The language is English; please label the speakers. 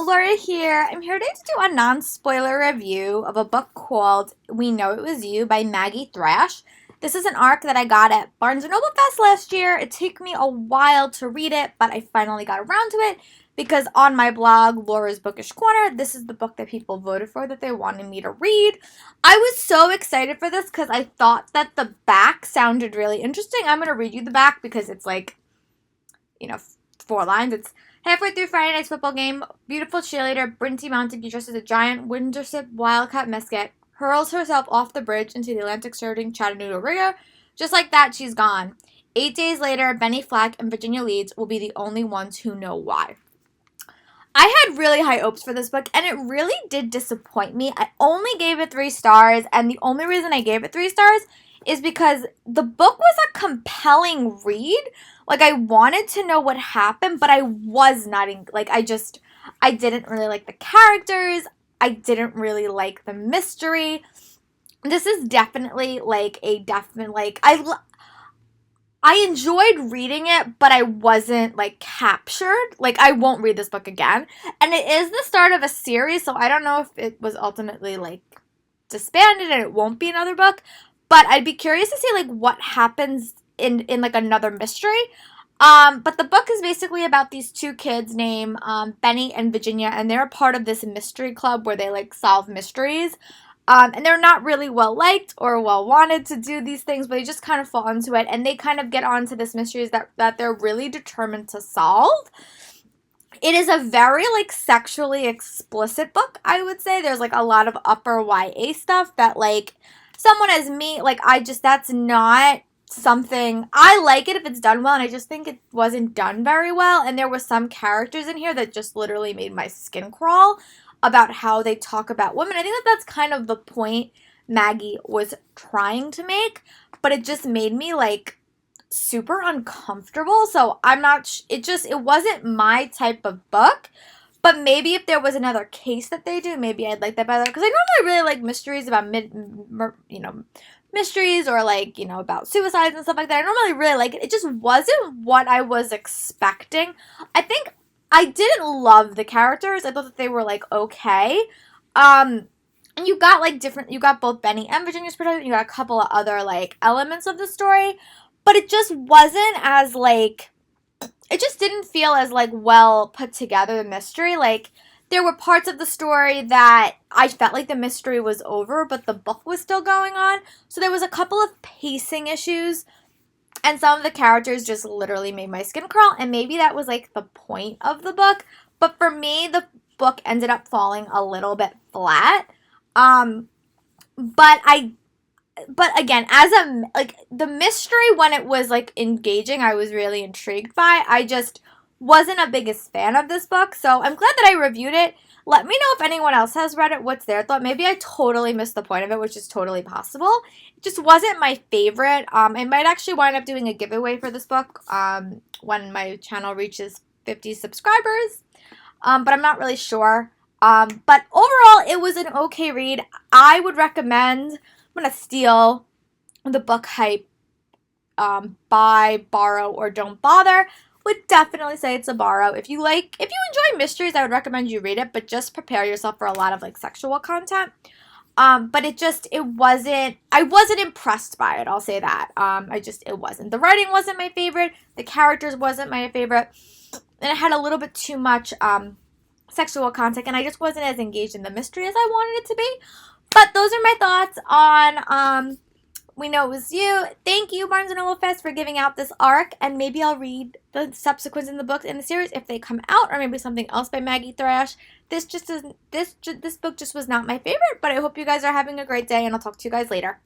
Speaker 1: Laura here. I'm here today to do a non-spoiler review of a book called We Know It Was You by Maggie Thrash. This is an arc that I got at Barnes & Noble Fest last year. It took me a while to read it, but I finally got around to it because on my blog, Laura's Bookish Corner, this is the book that people voted for that they wanted me to read. I was so excited for this because I thought that the back sounded really interesting. I'm going to read you the back because it's like, 4 lines. It's halfway through Friday night's football game. Beautiful cheerleader Brinty Montague dresses a giant Windsor Wildcat Mesquite, hurls herself off the bridge into the Atlantic surging Chattanooga River. Just like that, she's gone. 8 days later, Benny Flack and Virginia Leeds will be the only ones who know why. I had really high hopes for this book, and it really did disappoint me. I only gave it 3 stars, and the only reason I gave it 3 stars is because the book was a compelling read. Like, I wanted to know what happened, but I was not, I didn't really like the characters. I didn't really like the mystery. This is definitely, I enjoyed reading it, but I wasn't, captured. I won't read this book again. And it is the start of a series, so I don't know if it was ultimately, disbanded and it won't be another book. But I'd be curious to see, what happens in another mystery. But the book is basically about these 2 kids named Benny and Virginia, and they're a part of this mystery club where they, solve mysteries. And they're not really well-liked or well-wanted to do these things, but they just kind of fall into it, and they kind of get onto this mysteries that they're really determined to solve. It is a very, sexually explicit book, I would say. There's, a lot of upper YA stuff that, someone as me, that's not something, I like it if it's done well, and I just think it wasn't done very well, and there were some characters in here that just literally made my skin crawl about how they talk about women. I think that's kind of the point Maggie was trying to make, but it just made me, super uncomfortable, so I'm not, it wasn't my type of book. But maybe if there was another case that they do, maybe I'd like that better. Because I normally really like mysteries about, mysteries or, about suicides and stuff like that. I normally really like it. It just wasn't what I was expecting. I think I didn't love the characters. I thought that they were, okay. And you got, you got both Benny and Virginia's perspective. You got a couple of other, elements of the story. But it just wasn't as, it just didn't feel as, well put together, the mystery. There were parts of the story that I felt like the mystery was over, but the book was still going on. So there was a couple of pacing issues, and some of the characters just literally made my skin crawl, and maybe that was, the point of the book. But for me, the book ended up falling a little bit flat. But again, as the mystery, when it was, engaging, I was really intrigued by. I just wasn't a biggest fan of this book, so I'm glad that I reviewed it. Let me know if anyone else has read it, what's their thought. Maybe I totally missed the point of it, which is totally possible. It just wasn't my favorite. I might actually wind up doing a giveaway for this book when my channel reaches 50 subscribers, but I'm not really sure. But overall, it was an okay read. I would recommend, I'm going to steal the book hype, buy, borrow, or don't bother. Would definitely say it's a borrow. If you enjoy mysteries, I would recommend you read it, but just prepare yourself for a lot of sexual content. But I wasn't impressed by it, I'll say that. It wasn't. The writing wasn't my favorite, the characters wasn't my favorite, and it had a little bit too much sexual content, and I just wasn't as engaged in the mystery as I wanted it to be. But those are my thoughts on We Know It Was You. Thank you, Barnes & Noble Fest, for giving out this arc, and maybe I'll read the subsequents in the books in the series if they come out, or maybe something else by Maggie Thrash. This book just was not my favorite, but I hope you guys are having a great day, and I'll talk to you guys later.